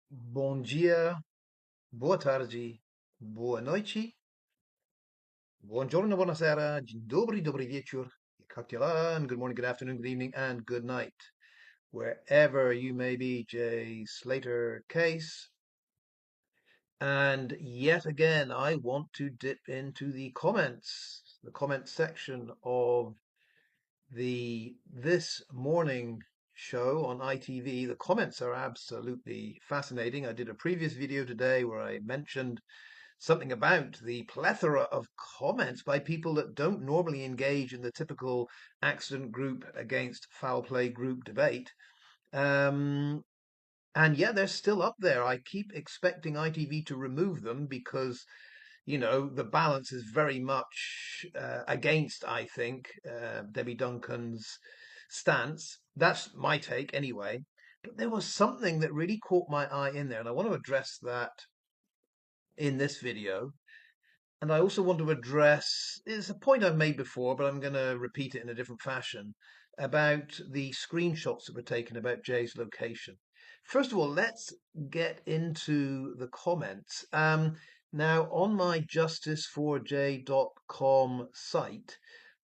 Bom dia, boa tarde, boa noite, buongiorno, buonasera, dzień dobry, dobry wieczór, jak good morning, good afternoon, good evening, and good night, wherever you may be, Jay Slater case. And yet again, I want to dip into the comment section of the This Morning show on ITV. The comments are absolutely fascinating. I did a previous video today where I mentioned something about the plethora of comments by people that don't normally engage in the typical accident group against foul play group debate. Um, and yet they're still up there. I keep expecting ITV to remove them because, the balance is very much against, I think, Debbie Duncan's stance. That's my take anyway. But there was something that really caught my eye in there, and I want to address that in this video. And I also want to address, it's a point I've made before, but I'm going to repeat it in a different fashion, about the screenshots that were taken about Jay's location. First of all, let's get into the comments. Now, on my justice4j.com site,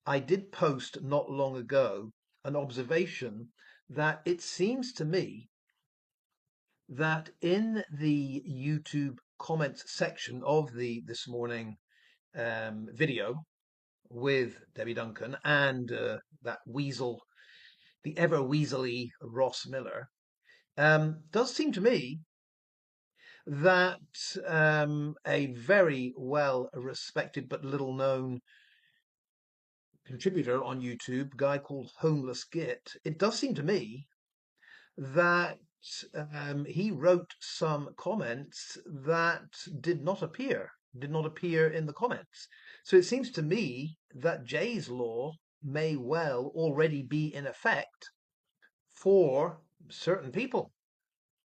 I did post not long ago an observation that it seems to me that in the YouTube comments section of the This Morning video with Debbie Duncan and that weasel, the ever weaselly Ross Miller, does seem to me that a very well respected but little known contributor on YouTube, a guy called Homeless Git, it does seem to me that he wrote some comments that did not appear in the comments. So it seems to me that Jay's law may well already be in effect for certain people.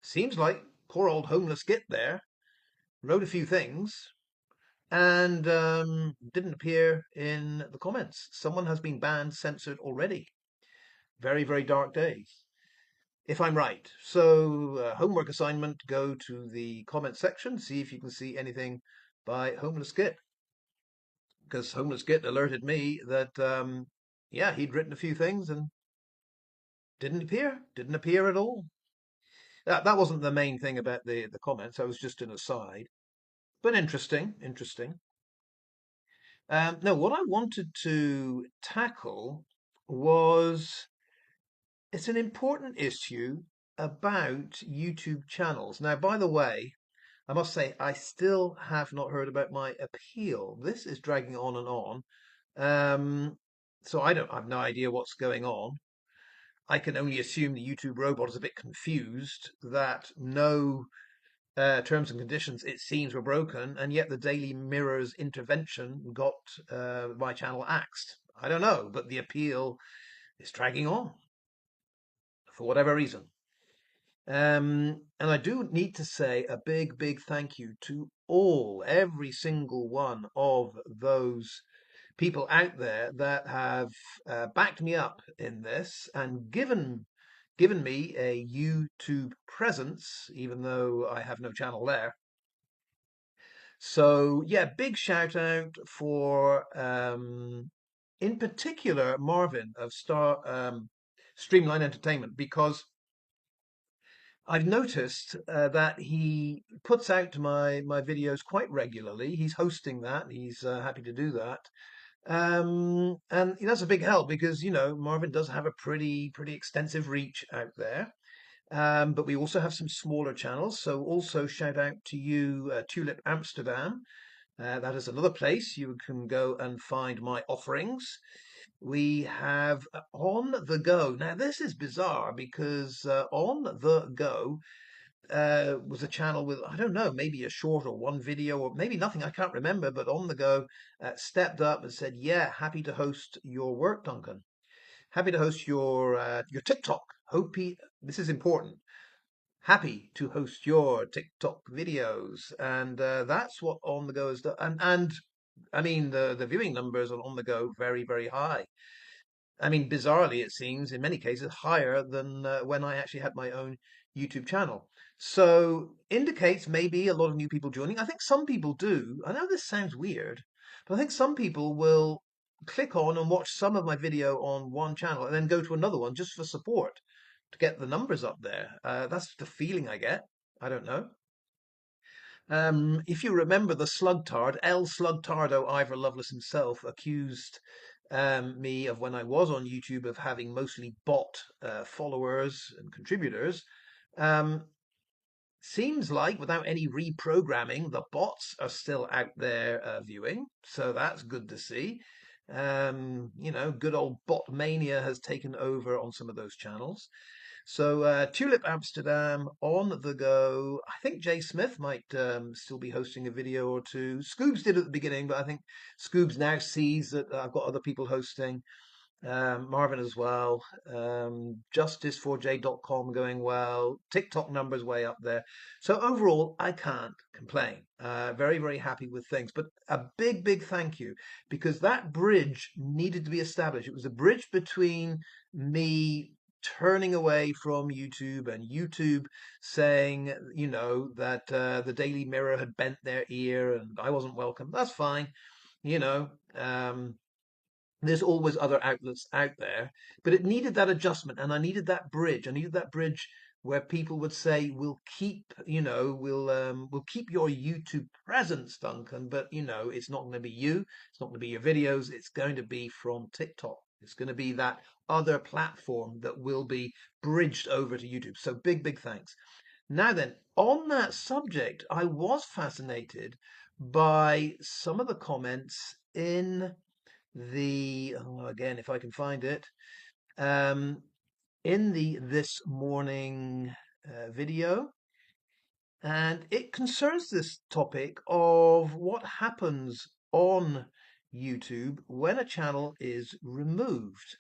Seems like poor old homeless Git there wrote a few things and didn't appear in the comments. Someone has been banned, censored already. Very, very dark days, if I'm right. So, homework assignment, go to the comment section, see if you can see anything by Homeless Git. Because Homeless Git alerted me that, yeah, he'd written a few things and didn't appear at all. That wasn't the main thing about the comments, that was just an aside. But interesting, interesting. No, what I wanted to tackle was it's an important issue about YouTube channels. Now, by the way, I must say, I still have not heard about my appeal. This is dragging on and on. So I've no idea what's going on. I can only assume the YouTube robot is a bit confused that no terms and conditions, it seems, were broken, and yet the Daily Mirror's intervention got my channel axed. I don't know, but the appeal is dragging on for whatever reason. And I do need to say a big, big thank you to every single one of those people out there that have backed me up in this and given me a YouTube presence, even though I have no channel there. So yeah, big shout out for in particular Marvin of Star Streamline Entertainment, because I've noticed that he puts out my videos quite regularly. He's hosting that. He's happy to do that. And that's a big help because, Marvin does have a pretty extensive reach out there. But we also have some smaller channels. So also shout out to you, Tulip Amsterdam. That is another place you can go and find my offerings. We have On the Go. Now, this is bizarre because On the Go was a channel with, I don't know, maybe a short or one video or maybe nothing, I can't remember, but On the Go stepped up and said, yeah, happy to host your work, Duncan. Happy to host your TikTok. This is important. Happy to host your TikTok videos. And that's what On the Go has done. And I mean, the viewing numbers on the Go, very, very high. I mean, bizarrely, it seems in many cases higher than when I actually had my own YouTube channel. So indicates maybe a lot of new people joining. I think some people do. I know this sounds weird, but I think some people will click on and watch some of my video on one channel and then go to another one just for support to get the numbers up there. That's the feeling I get. I don't know. If you remember the Slugtard, L. Slugtardo Ivor Lovelace himself accused me of when I was on YouTube of having mostly bot followers and contributors. Um, Seems like without any reprogramming, the bots are still out there viewing, so that's good to see. Good old bot mania has taken over on some of those channels. So Tulip Amsterdam on the go. I think Jay Smith might still be hosting a video or two. Scoobs did at the beginning, but I think Scoobs now sees that I've got other people hosting. Marvin as well. Justice4j.com going well. TikTok numbers way up there. So overall, I can't complain. Very, very happy with things. But a big, big thank you because that bridge needed to be established. It was a bridge between me turning away from YouTube and YouTube saying, that the Daily Mirror had bent their ear and I wasn't welcome. That's fine. You know, there's always other outlets out there, but it needed that adjustment, and I needed that bridge. I needed that bridge where people would say, "We'll keep, we'll keep your YouTube presence, Duncan, but it's not going to be you. It's not going to be your videos. It's going to be from TikTok. It's going to be that other platform that will be bridged over to YouTube." So big, big thanks. Now then, on that subject, I was fascinated by some of the comments in again, if I can find it, um, in the this morning video, and it concerns this topic of what happens on YouTube when a channel is removed.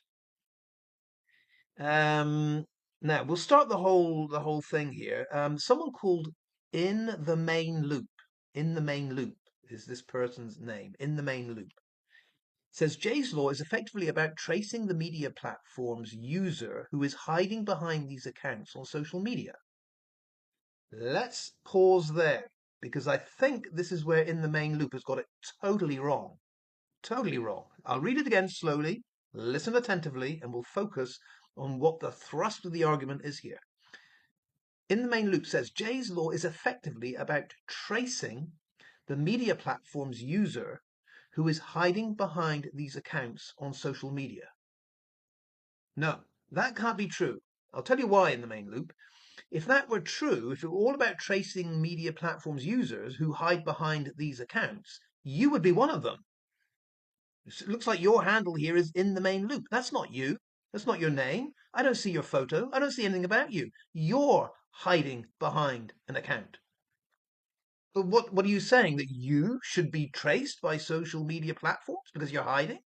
Now we'll start the whole thing here. Someone called in the main loop. In the main loop is this person's name. In the main loop says Jay's law is effectively about tracing the media platform's user who is hiding behind these accounts on social media. Let's pause there because I think this is where In the Main Loop has got it totally wrong. Totally wrong. I'll read it again slowly, listen attentively, and we'll focus on what the thrust of the argument is here. In the Main Loop says Jay's law is effectively about tracing the media platform's user who is hiding behind these accounts on social media. No, that can't be true. I'll tell you why in the main loop. If that were true, if it were all about tracing media platforms users who hide behind these accounts, you would be one of them. It looks like your handle here is in the main loop. That's not you. That's not your name. I don't see your photo. I don't see anything about you. You're hiding behind an account. But what are you saying? That you should be traced by social media platforms because you're hiding?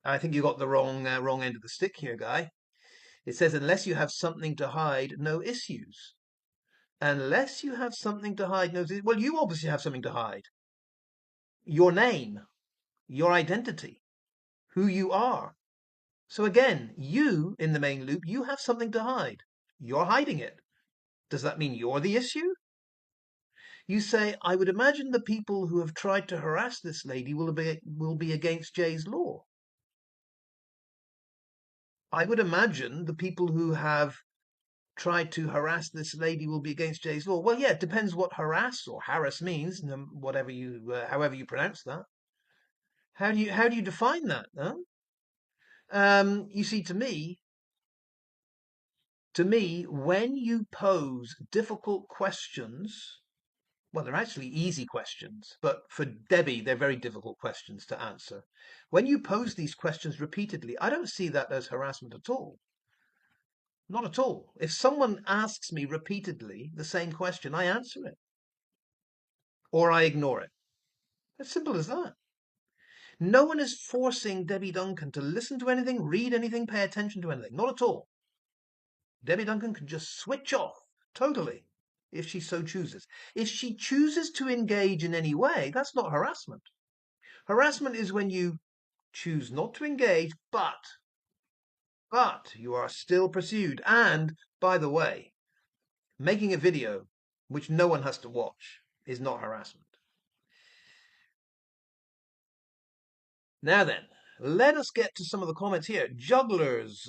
I think you got the wrong end of the stick here, guy. It says unless you have something to hide, no issues. Unless you have something to hide, no. Well, you obviously have something to hide. Your name, your identity, who you are. So again, you in the main loop, you have something to hide. You're hiding it. Does that mean you're the issue? You say, I would imagine the people who have tried to harass this lady will be against Jay's law. I would imagine the people who have tried to harass this lady will be against Jay's law. Well, yeah, it depends what harass or harass means, whatever however you pronounce that. How do you define that? Huh? You see, to me, when you pose difficult questions, well, they're actually easy questions, but for Debbie, they're very difficult questions to answer. When you pose these questions repeatedly, I don't see that as harassment at all. Not at all. If someone asks me repeatedly the same question, I answer it or I ignore it. As simple as that. No one is forcing Debbie Duncan to listen to anything, read anything, pay attention to anything. Not at all. Debbie Duncan can just switch off totally if she so chooses. If she chooses to engage in any way, that's not harassment. Harassment is when you choose not to engage, but you are still pursued. And by the way, making a video which no one has to watch is not harassment. Now then, let us get to some of the comments here. Jugglers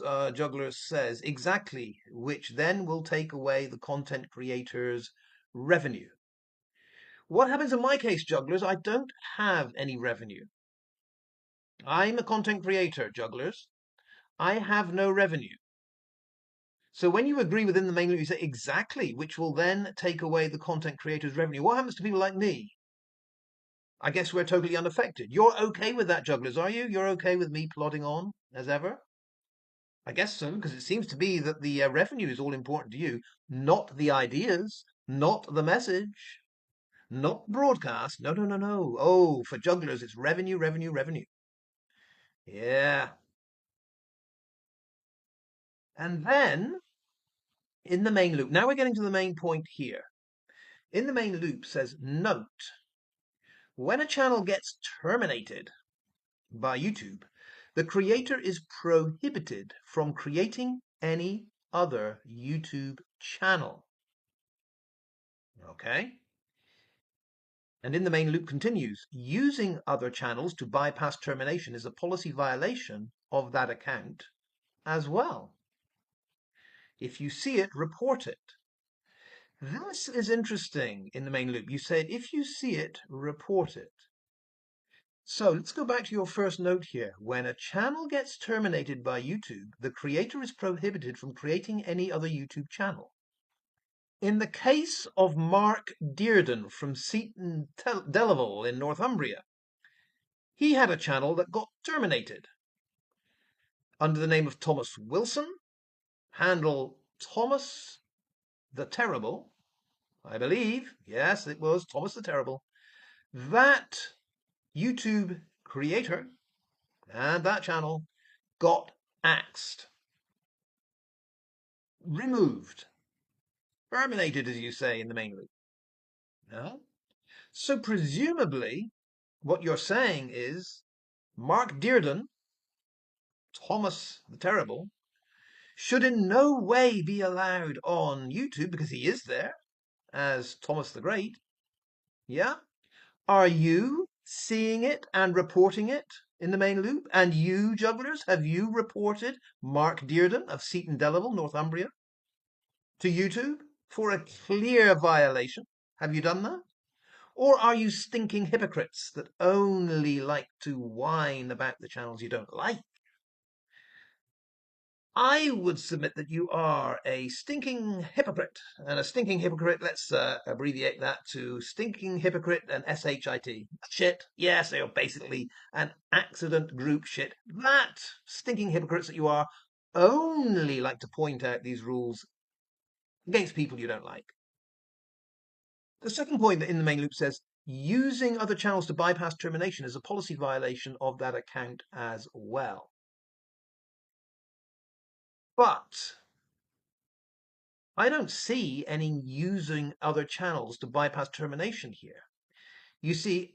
says, exactly, which then will take away the content creator's revenue. What happens in my case, Jugglers? I don't have any revenue. I'm a content creator, Jugglers. I have no revenue. So when you agree within the main loop, you say exactly, which will then take away the content creator's revenue. What happens to people like me? I guess we're totally unaffected. You're okay with that, Jugglers, are you? You're okay with me plodding on as ever? I guess so, because it seems to be that the revenue is all important to you, not the ideas, not the message, not broadcast. No, no, no, no. Oh, for Jugglers, it's revenue, revenue, revenue. Yeah. And then in the main loop, now we're getting to the main point here. In the main loop says, note, when a channel gets terminated by YouTube, the creator is prohibited from creating any other YouTube channel. Okay? And in the main loop continues, using other channels to bypass termination is a policy violation of that account as well. If you see it, report it. This is interesting in the main loop. You said, if you see it, report it. So let's go back to your first note here. When a channel gets terminated by YouTube, the creator is prohibited from creating any other YouTube channel. In the case of Mark Dearden from Seaton Delaval in Northumbria, he had a channel that got terminated under the name of Thomas Wilson, handle Thomas the Terrible, I believe. Yes, it was Thomas the Terrible. That YouTube creator and that channel got axed, removed, terminated, as you say in the main loop. No? So presumably, what you're saying is Mark Dearden, Thomas the Terrible, should in no way be allowed on YouTube because he is there as Thomas the Great. Yeah? Are you seeing it and reporting it in the main loop? And you, Jugglers, have you reported Mark Dearden of Seaton Delaval, Northumbria, to YouTube for a clear violation? Have you done that? Or are you stinking hypocrites that only like to whine about the channels you don't like? I would submit that you are a stinking hypocrite. And a stinking hypocrite, let's abbreviate that to stinking hypocrite and SHIT. Shit. Yes, they are basically an accident group shit. That stinking hypocrites that you are only like to point out these rules against people you don't like. The second point that in the main loop says, using other channels to bypass termination is a policy violation of that account as well. But I don't see any using other channels to bypass termination here. You see,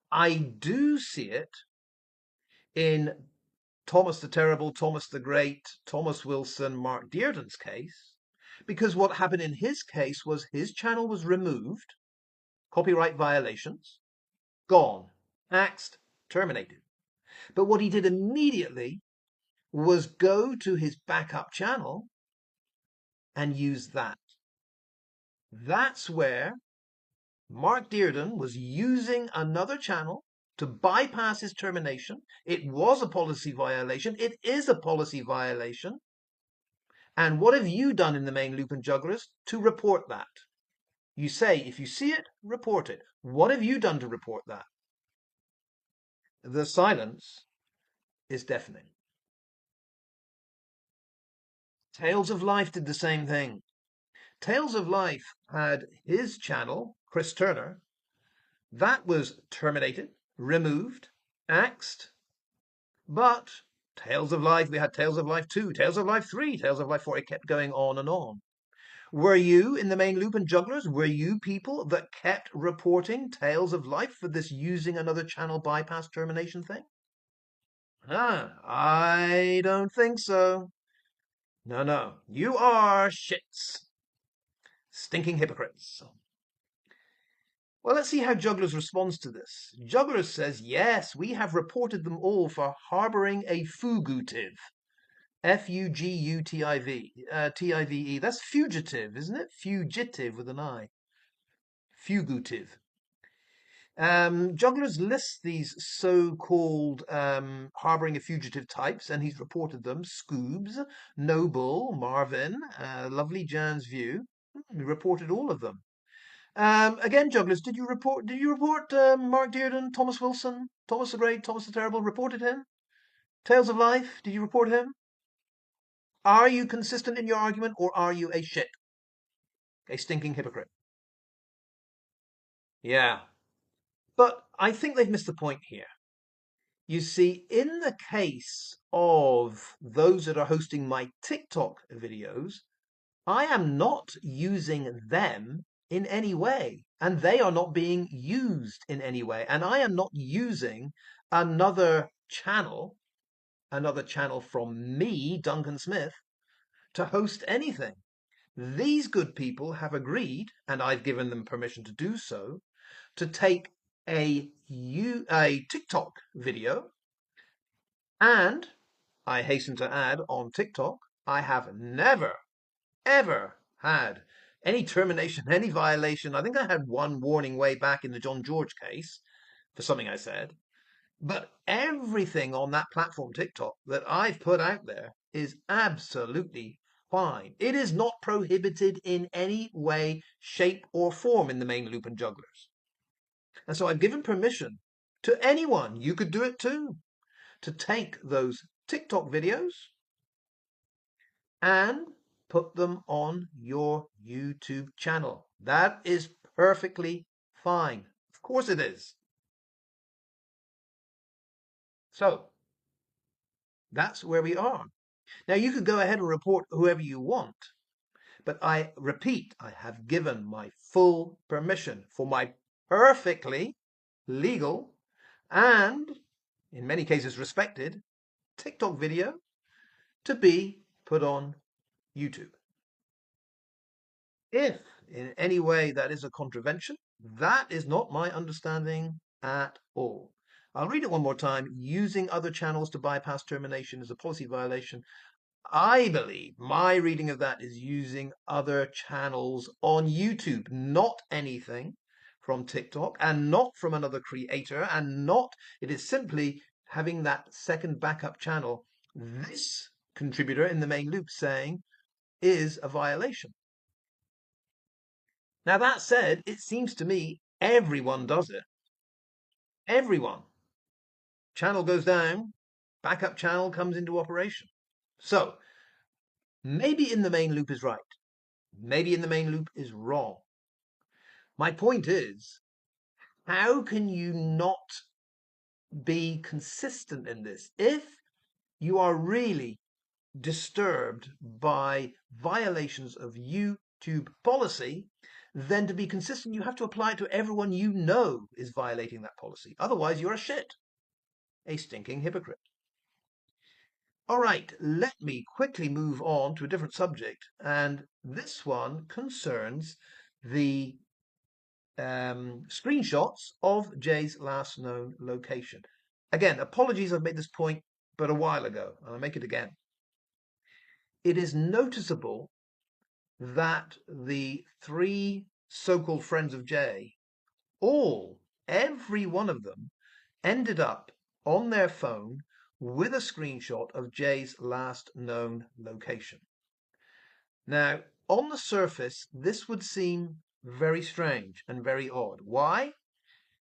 I do see it in Thomas the Terrible, Thomas the Great, Thomas Wilson, Mark Dearden's case, because what happened in his case was his channel was removed, copyright violations, gone, axed, terminated. But what he did immediately was go to his backup channel and use that. That's where Mark Dearden was using another channel to bypass his termination. It was a policy violation. It is a policy violation. And what have you done in the main loop and Jugglers to report that? You say, if you see it, report it. What have you done to report that? The silence is deafening. Tales of Life did the same thing. Tales of Life had his channel, Chris Turner, that was terminated, removed, axed, but Tales of Life, we had Tales of Life 2, Tales of Life 3, Tales of Life 4, it kept going on and on. Were you in the main loop and Jugglers, were you people that kept reporting Tales of Life for this using another channel bypass termination thing? I don't think so. No, no. You are shits. Stinking hypocrites. Well, let's see how Jugglers responds to this. Jugglers says, yes, we have reported them all for harboring a fugitive. F-U-G-U-T-I-V. That's fugitive, isn't it? Fugitive with an I. Fugitive. Jugglers lists these so-called harboring a fugitive types, and he's reported them. Scoobs, Noble, Marvin, Lovely Jan's View. He reported all of them. Again, Jugglers, did you report? Mark Dearden, Thomas Wilson, Thomas the Great, Thomas the Terrible? Reported him. Tales of Life, did you report him? Are you consistent in your argument, or are you a shit, a stinking hypocrite? Yeah, but I think they've missed the point here. You see, in the case of those that are hosting my TikTok videos, I am not using them in any way, and they are not being used in any way. And I am not using another channel, another channel from me, Duncan Smith, to host anything. These good people have agreed, and I've given them permission to do so, to take a TikTok video. And I hasten to add, on TikTok, I have never, ever had any termination, any violation. I think I had one warning way back in the John George case for something I said. But everything on that platform, TikTok, that I've put out there is absolutely fine. It is not prohibited in any way, shape, or form in the main loop and jugglers. And so I've given permission to anyone, you could do it too, to take those TikTok videos and put them on your YouTube channel. That is perfectly fine. Of course it is. So that's where we are. Now you could go ahead and report whoever you want, but I repeat, I have given my full permission for my perfectly legal and, in many cases, respected TikTok video to be put on YouTube. If in any way that is a contravention, that is not my understanding at all. I'll read it one more time. Using other channels to bypass termination is a policy violation. I believe my reading of that is using other channels on YouTube, not anything from TikTok and not from another creator, and not, it is simply having that second backup channel, this contributor in the main loop saying is a violation. Now, that said, it seems to me everyone does it. Everyone. Channel goes down, backup channel comes into operation. So, maybe in the main loop is right. Maybe in the main loop is wrong. My point is, how can you not be consistent in this? If you are really disturbed by violations of YouTube policy, then to be consistent, you have to apply it to everyone you know is violating that policy. Otherwise, you're a shit, a stinking hypocrite. All right, let me quickly move on to a different subject, and this one concerns the screenshots of Jay's last known location. Again, apologies, I've made this point, but a while ago, and I'll make it again. It is noticeable that the three so-called friends of Jay, every one of them, ended up on their phone with a screenshot of Jay's last known location. Now, on the surface, this would seem very strange and very odd. Why?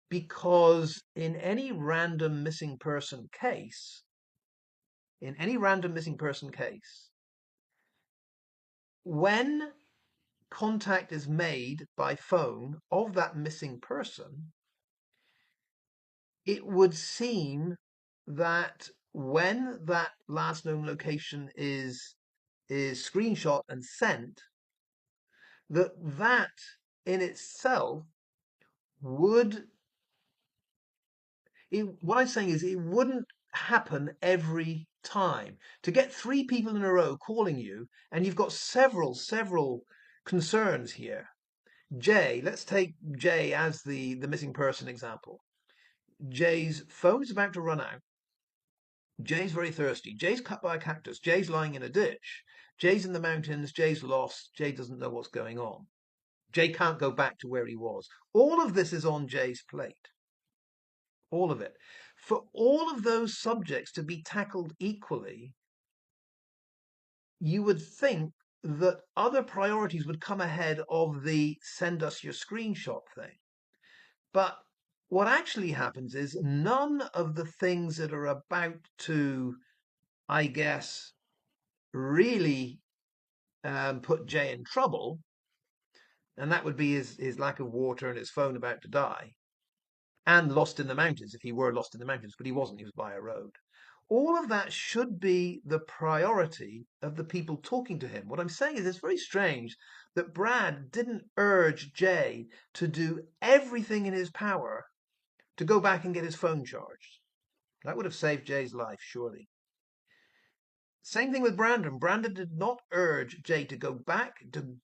Because in any random missing person case, when contact is made by phone of that missing person, it would seem that when that last known location is screenshot and sent, that in itself would, what I'm saying is it wouldn't happen every time to get three people in a row calling you, and you've got several concerns here. Jay, let's take Jay as the missing person example. Jay's phone's about to run out. Jay's very thirsty. Jay's cut by a cactus. Jay's lying in a ditch. Jay's in the mountains. Jay's lost. Jay doesn't know what's going on. Jay can't go back to where he was. All of this is on Jay's plate. All of it. For all of those subjects to be tackled equally, you would think that other priorities would come ahead of the send us your screenshot thing. But what actually happens is none of the things that are about to, I guess, really put Jay in trouble, and that would be his lack of water and his phone about to die, and lost in the mountains if he were lost in the mountains, but he wasn't, he was by a road. All of that should be the priority of the people talking to him. What I'm saying is it's very strange that Brad didn't urge Jay to do everything in his power to go back and get his phone charged. That would have saved Jay's life, surely. Same thing with Brandon. Brandon did not urge Jay to go back to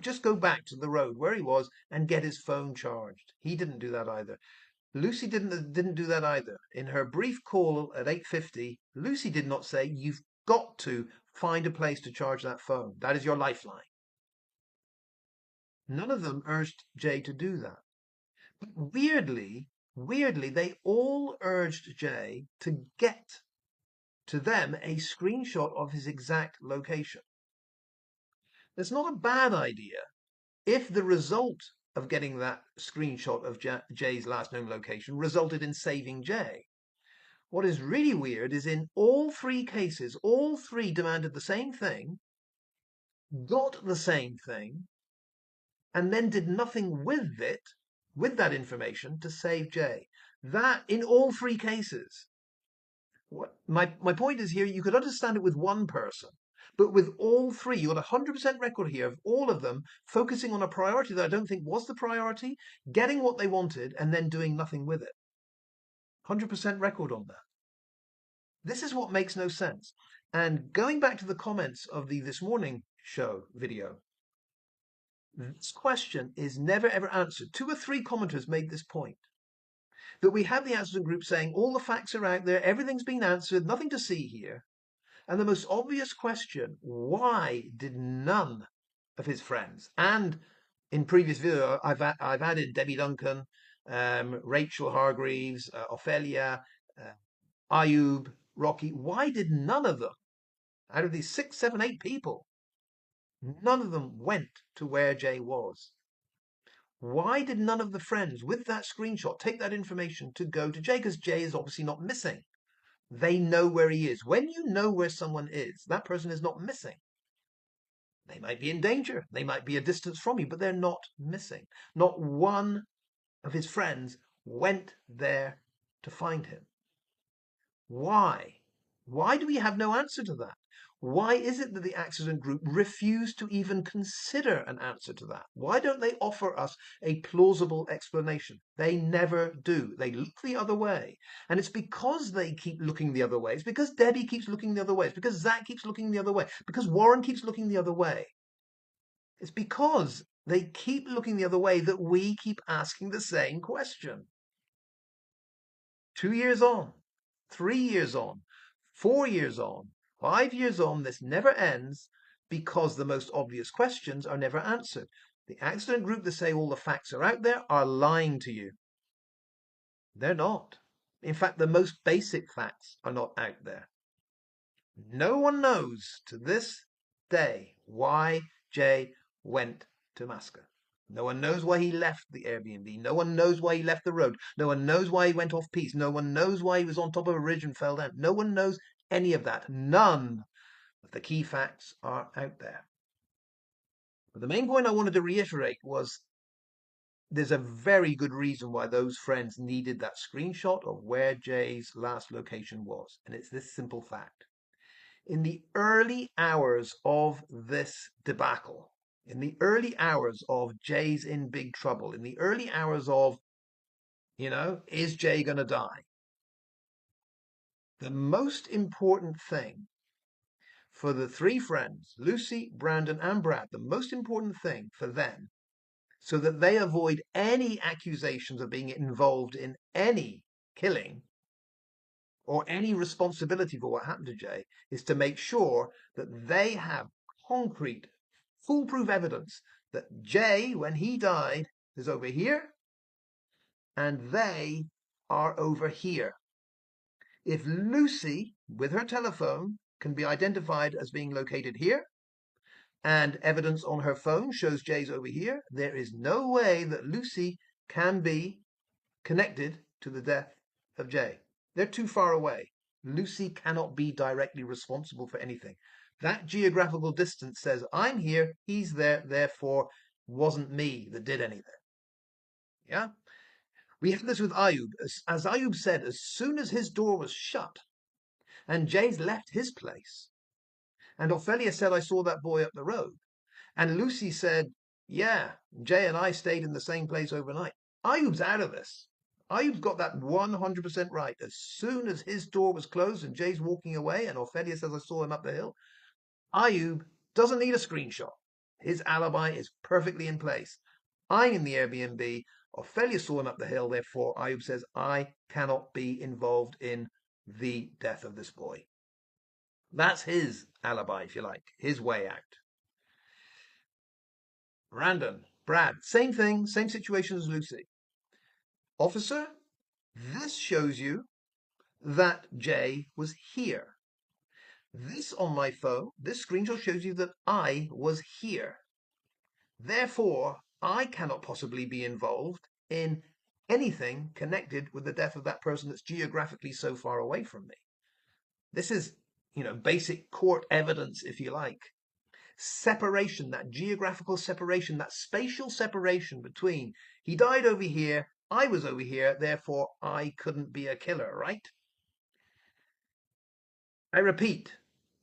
just go back to the road where he was and get his phone charged. He didn't do that either. Lucy didn't do that either. In her brief call at 8:50, Lucy did not say, "You've got to find a place to charge that phone. That is your lifeline." None of them urged Jay to do that. But weirdly, they all urged Jay to get to them a screenshot of his exact location. It's not a bad idea if the result of getting that screenshot of Jay's last known location resulted in saving Jay. What is really weird is in all three cases, all three demanded the same thing, got the same thing, and then did nothing with it, with that information, to save Jay. That, in all three cases. My point is here, you could understand it with one person, but with all three, you got 100% record here of all of them focusing on a priority that I don't think was the priority, getting what they wanted, and then doing nothing with it. 100% record on that. This is what makes no sense. And going back to the comments of the This Morning show video, this question is never ever answered. Two or three commenters made this point. That we have the answering group saying all the facts are out there, everything's been answered, nothing to see here. And the most obvious question, why did none of his friends, and in previous video, I've added Debbie Duncan, Rachel Hargreaves, Ophelia, Ayub, Rocky, why did none of them, out of these 6, 7, 8 people, none of them went to where Jay was? Why did none of the friends with that screenshot take that information to go to Jay? Because Jay is obviously not missing. They know where he is. When you know where someone is, that person is not missing. They might be in danger. They might be a distance from you, but they're not missing. Not one of his friends went there to find him. Why? Why do we have no answer to that? Why is it that the accident group refuse to even consider an answer to that? Why don't they offer us a plausible explanation? They never do. They look the other way. And it's because they keep looking the other way. It's because Debbie keeps looking the other way. It's because Zach keeps looking the other way. Because Warren keeps looking the other way. It's because they keep looking the other way that we keep asking the same question. 2 years on, 3 years on, 4 years on, 5 years on, this never ends because the most obvious questions are never answered. The accident group that say all the facts are out there are lying to you. They're not. In fact, the most basic facts are not out there. No one knows to this day why Jay went to Masca. No one knows why he left the Airbnb. No one knows why he left the road. No one knows why he went off piste. No one knows why he was on top of a ridge and fell down. No one knows any of that. None of the key facts are out there. But the main point I wanted to reiterate was there's a very good reason why those friends needed that screenshot of where Jay's last location was. And it's this simple fact. In the early hours of this debacle, in the early hours of Jay's in big trouble, in the early hours of, is Jay going to die? The most important thing for the three friends, Lucy, Brandon, and Brad, the most important thing for them, so that they avoid any accusations of being involved in any killing or any responsibility for what happened to Jay, is to make sure that they have concrete, foolproof evidence that Jay, when he died, is over here and they are over here. If Lucy, with her telephone, can be identified as being located here, and evidence on her phone shows Jay's over here, there is no way that Lucy can be connected to the death of Jay. They're too far away. Lucy cannot be directly responsible for anything. That geographical distance says, I'm here, he's there, therefore wasn't me that did anything. Yeah? We had this with Ayub. As Ayub said, as soon as his door was shut and Jay's left his place, and Ophelia said, I saw that boy up the road, and Lucy said, yeah, Jay and I stayed in the same place overnight. Ayub's out of this. Ayub's got that 100% right. As soon as his door was closed and Jay's walking away and Ophelia says, I saw him up the hill, Ayub doesn't need a screenshot. His alibi is perfectly in place. I'm in the Airbnb. Ophelia saw him up the hill. Therefore, Ayub says, I cannot be involved in the death of this boy. That's his alibi, if you like, his way out. Brandon, Brad, same thing, same situation as Lucy. Officer, this shows you that Jay was here. This on my phone, this screenshot shows you that I was here. Therefore, I cannot possibly be involved in anything connected with the death of that person that's geographically so far away from me. This is, basic court evidence, if you like. Separation, that geographical separation, that spatial separation between he died over here, I was over here, therefore I couldn't be a killer, right? I repeat,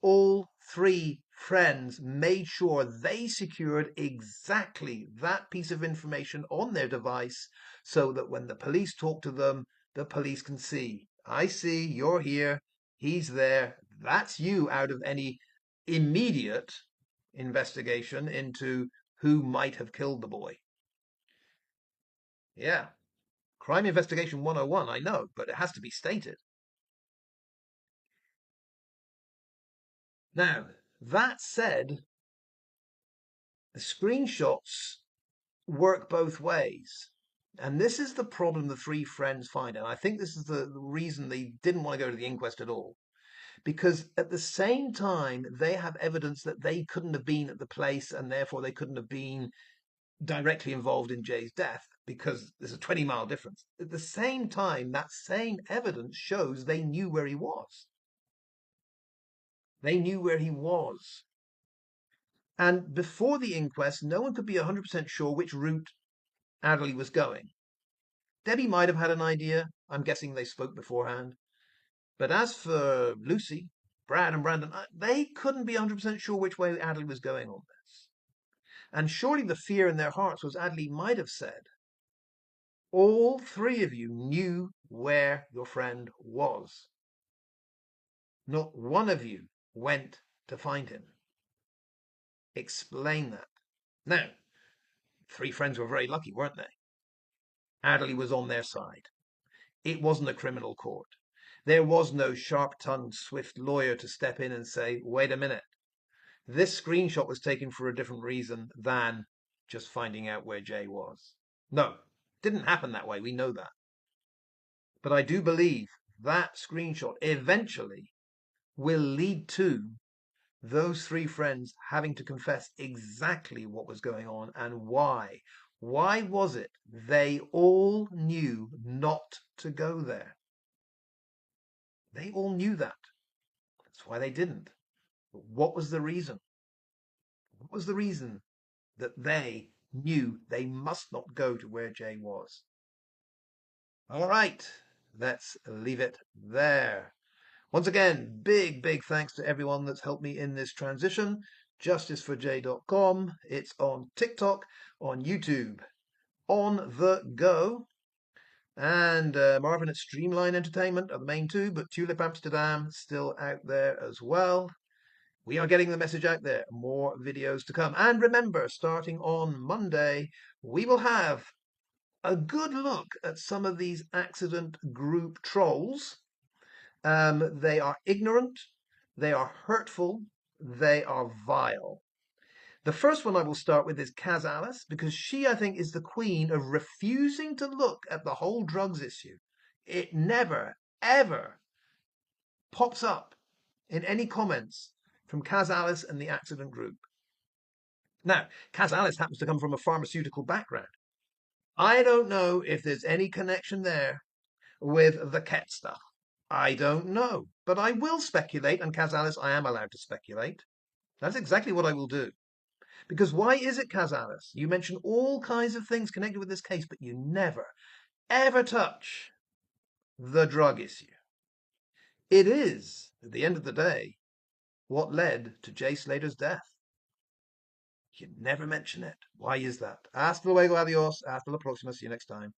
all three friends made sure they secured exactly that piece of information on their device so that when the police talk to them, the police can see, I see, you're here, he's there, that's you, out of any immediate investigation into who might have killed the boy. Yeah, crime investigation 101, I know, but it has to be stated. Now, that said, the screenshots work both ways. And this is the problem the three friends find. And I think this is the reason they didn't want to go to the inquest at all. Because at the same time, they have evidence that they couldn't have been at the place and therefore they couldn't have been directly involved in Jay's death because there's a 20-mile difference. At the same time, that same evidence shows they knew where he was. They knew where he was. And before the inquest, no one could be 100% sure which route Adderley was going. Debbie might have had an idea. I'm guessing they spoke beforehand. But as for Lucy, Brad, and Brandon, they couldn't be 100% sure which way Adderley was going on this. And surely the fear in their hearts was Adderley might have said, all three of you knew where your friend was. Not one of you went to find him. Explain that. Now, three friends were very lucky, weren't they? Adderley was on their side. It wasn't a criminal court. There was no sharp-tongued, swift lawyer to step in and say, wait a minute, this screenshot was taken for a different reason than just finding out where Jay was. No, didn't happen that way. We know that. But I do believe that screenshot eventually will lead to those three friends having to confess exactly what was going on and why. Why was it they all knew not to go there? They all knew that. That's why they didn't. But what was the reason? What was the reason that they knew they must not go to where Jay was? All right, let's leave it there. Once again, big thanks to everyone that's helped me in this transition. Justiceforjay.com. It's on TikTok, on YouTube, on the go. And Marvin at Streamline Entertainment are the main two, but Tulip Amsterdam still out there as well. We are getting the message out there. More videos to come. And remember, starting on Monday, we will have a good look at some of these accident group trolls. They are ignorant, they are hurtful, they are vile. The first one I will start with is Kaz Alice, because she, I think, is the queen of refusing to look at the whole drugs issue. It never, ever pops up in any comments from Kaz Alice and the accident group. Now, Kaz Alice happens to come from a pharmaceutical background. I don't know if there's any connection there with the Ket stuff. I don't know, but I will speculate, and Kaz Alice, I am allowed to speculate. That's exactly what I will do. Because why is it, Kaz Alice? You mention all kinds of things connected with this case, but you never, ever touch the drug issue. It is, at the end of the day, what led to Jay Slater's death. You never mention it. Why is that? Hasta luego, adios. Hasta la próxima. See you next time.